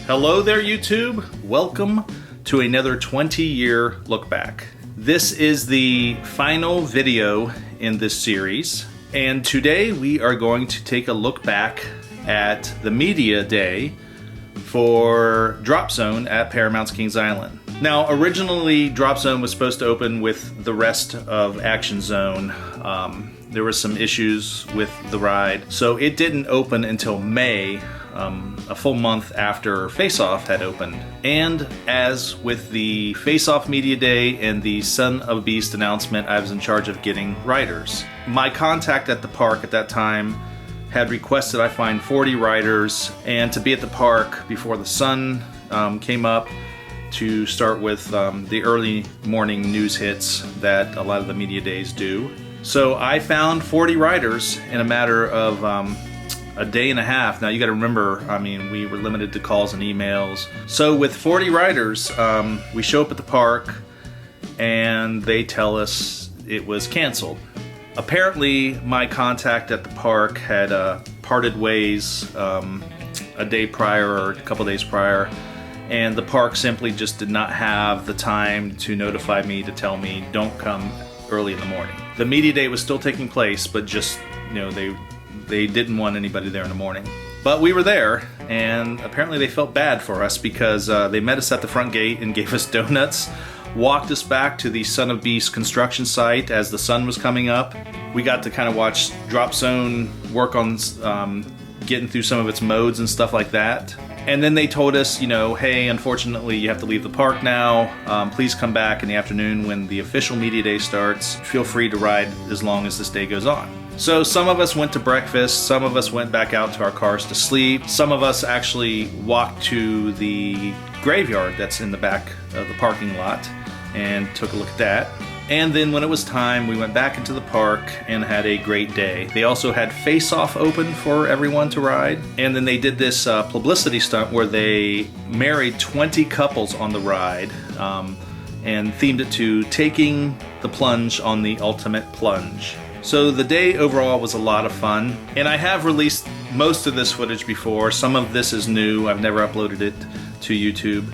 Hello there, YouTube. Welcome to another 20-year look back. This is the final video in this series, and today we are going to take a look back at the media day for Drop Zone at Paramount's Kings Island. Now, originally Drop Zone was supposed to open with the rest of Action Zone. There were some issues with the ride, so it didn't open until May, a full month after Face Off had opened. And as with the Face Off Media Day and the Son of Beast announcement, I was in charge of getting riders. My contact at the park at that time had requested I find 40 riders and to be at the park before the sun came up to start with the early morning news hits that a lot of the media days do. So I found 40 riders in a matter of a day and a half. Now you got to remember, I mean, we were limited to calls and emails. So with 40 riders, we show up at the park and they tell us it was canceled. Apparently my contact at the park had parted ways a day prior or a couple days prior, and the park simply just did not have the time to notify me to tell me don't come early in the morning. The media day was still taking place, but just, you know, they didn't want anybody there in the morning. But we were there, and apparently they felt bad for us because they met us at the front gate and gave us donuts, walked us back to the Son of Beast construction site as the sun was coming up. We got to kind of watch Drop Zone work on getting through some of its modes and stuff like that. And then they told us, you know, hey, unfortunately you have to leave the park now. Please come back in the afternoon when the official media day starts. Feel free to ride as long as this day goes on. So some of us went to breakfast, some of us went back out to our cars to sleep, some of us actually walked to the graveyard that's in the back of the parking lot and took a look at that. And then when it was time, we went back into the park and had a great day. They also had Face Off open for everyone to ride. And then they did this publicity stunt where they married 20 couples on the ride and themed it to Taking the Plunge on the Ultimate Plunge. So the day overall was a lot of fun. And I have released most of this footage before. Some of this is new. I've never uploaded it to YouTube.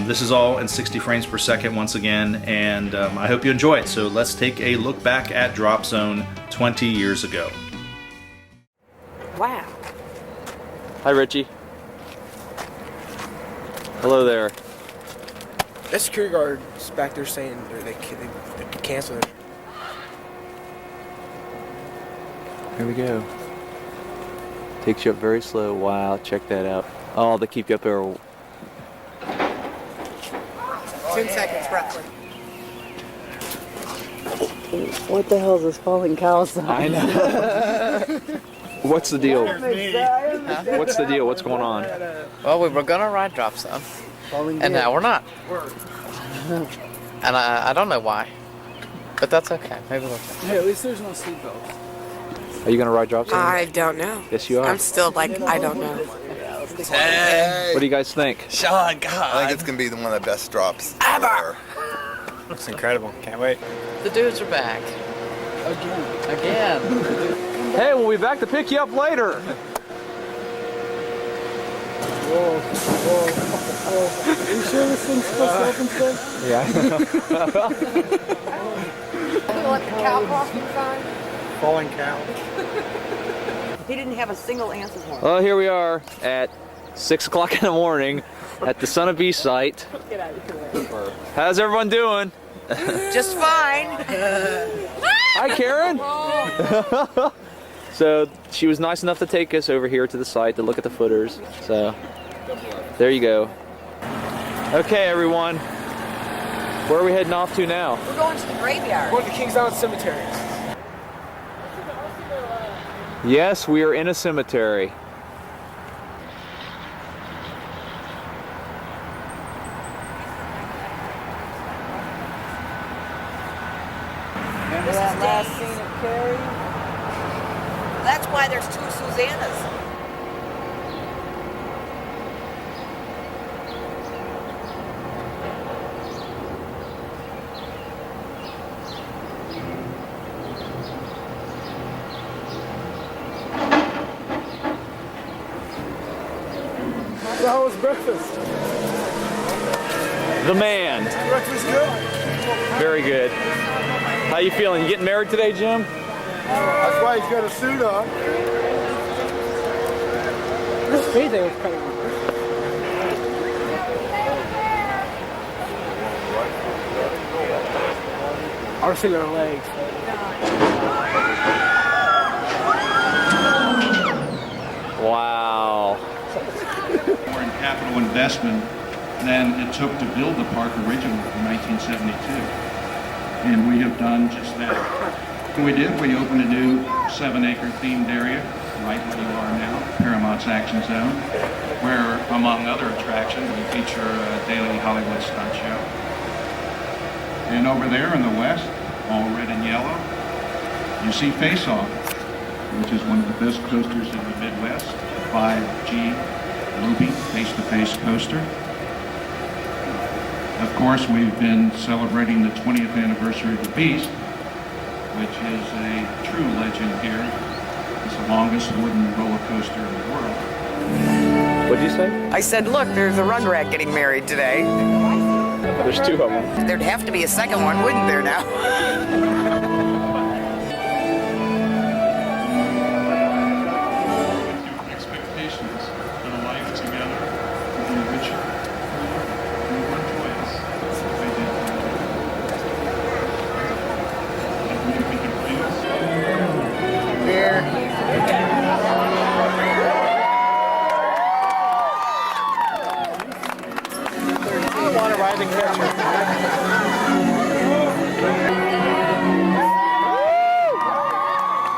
This is all in 60 frames per second once again, and I hope you enjoy it. So let's take a look back at Drop Zone 20 years ago. Wow. Hi, Richie. Hello there. That security guard's back there saying they canceled it. Here we go. Takes you up very slow. Wow, check that out. Oh, they keep you up there. 10 seconds, roughly. What the hell is this falling cow sign? I know. What's the deal? What's the deal? What's going on? Well, we were gonna ride Drop Zone, and now we're not. And I don't know why, but that's okay. Maybe we'll. Hey, at least there's no seatbelts. Are you gonna ride Drop Zone? I don't know. Yes, you are. I'm still like, I don't know. Hey! What do you guys think? Sean, God! I think it's gonna be one of the best drops ever. Looks incredible. Can't wait. The dudes are back. Again. Hey, we'll be back to pick you up later. Whoa. Are you sure this thing's supposed to open still? Yeah. What the cow crossing sign? Falling cow. He didn't have a single answer for it. Well, here we are at 6 o'clock in the morning at the Son of Beast site. How's everyone doing? Just fine. Hi, Karen. So she was nice enough to take us over here to the site to look at the footers. So there you go. Okay, everyone. Where are we heading off to now? We're going to the graveyard. We're going to Kings Island Cemetery. Yes, we are in a cemetery. Remember that last scene of Carrie? That's why there's two Susannas. So how was breakfast? The man. Breakfast good? Very good. How you feeling? You getting married today, Jim? That's why he's got a suit on. This bathing was kind of. I was feeling her legs. Wow. More in capital investment than it took to build the park originally in 1972. And we have done just that. We opened a new 7-acre themed area right where you are now, Paramount's Action Zone, where, among other attractions, we feature a daily Hollywood stunt show. And over there in the west, all red and yellow, you see Face Off, which is one of the best coasters in the Midwest, a 5G looping face-to-face coaster. Of course, we've been celebrating the 20th anniversary of the Beast, which is a true legend here. It's the longest wooden roller coaster in the world. What'd you say? I said, look, there's a Rugrat getting married today. There's two of them. There'd have to be a second one, wouldn't there now? Expectations of a life together will be richer, more joyous. I want to ride the catcher.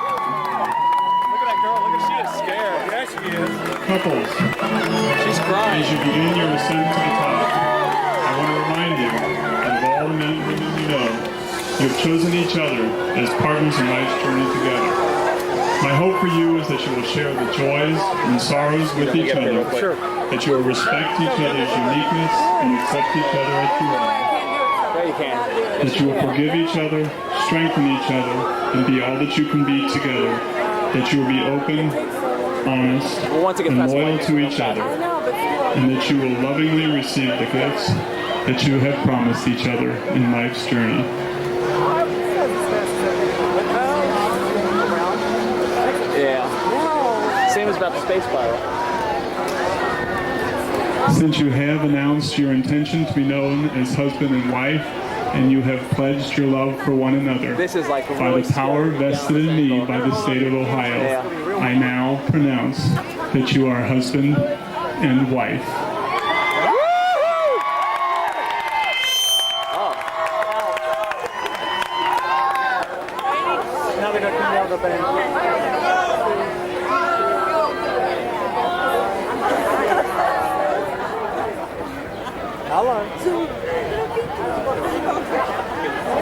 Look at that girl. Look at she is scared. Yeah, she is. Couples, She's crying. as you begin your ascent to the top, I want to remind you that of all the men and women you know, you have chosen each other as partners in life's journey together. My hope for you is that you will share the joys and sorrows with each other, that you will respect each other's uniqueness and accept each other as you are, There you can. that you will forgive each other, strengthen each other, and be all that you can be together, that you will be open, honest, Well, once it gets and past loyal the to each other, and that you will lovingly receive the gifts that you have promised each other in life's journey. Yeah. Same as about the space spiral. Since you have announced your intention to be known as husband and wife, and you have pledged your love for one another, This is like by really the power scary. vested in me by the state of Ohio, I now pronounce that you are husband and wife. Now they're going to come down the bank. How long? These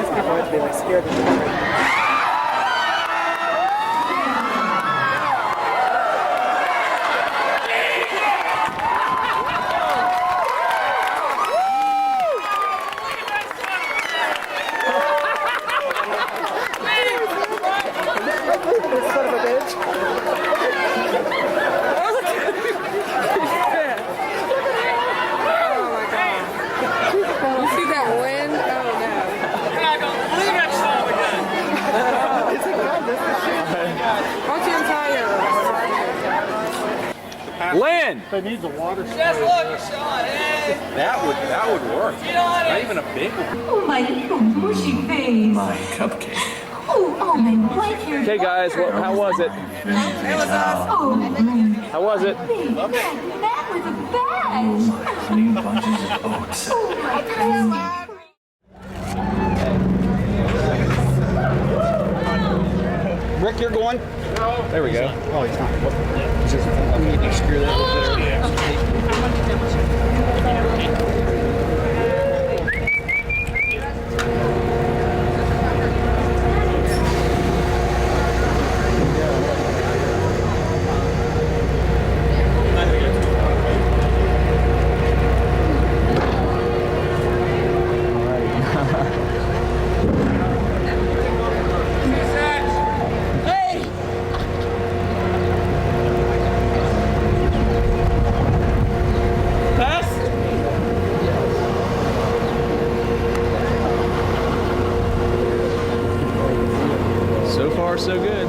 people have to be like scared of me. Son of a bitch. You see that wind? Oh no. Why don't you untie her? Lynn! They need the water. That would work. Not even a big one. Oh, my little mushy face. My cupcake. Oh, my white hair. Okay, guys, how was it? Oh, great. How was it? That man with a badge. Honey bunches of oats. Oh, my God. Rick, you're going? There we go. Oh, he's not. You screw that with So far, so good.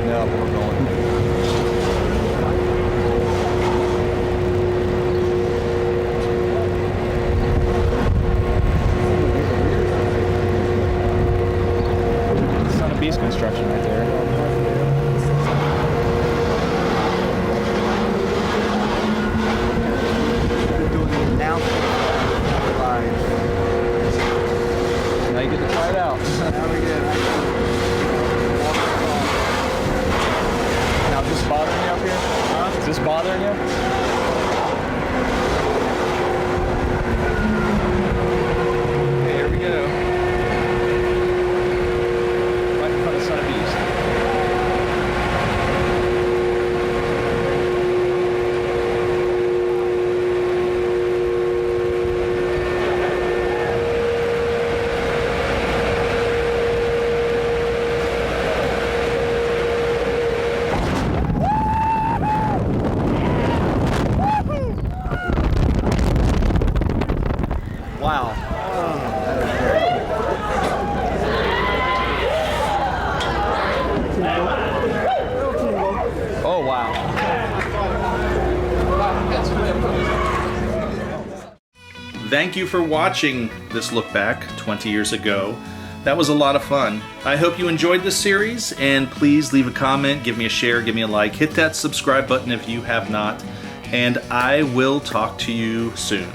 No, we're going. Son of Beast construction right there. Now you get to try it out. Now, is this bothering you up here? Is this bothering you? Okay, here we go. Right in front of Son of Beast. Wow. Oh, wow. Thank you for watching this look back 20 years ago. That was a lot of fun. I hope you enjoyed this series, and please leave a comment, give me a share, give me a like, hit that subscribe button if you have not, and I will talk to you soon.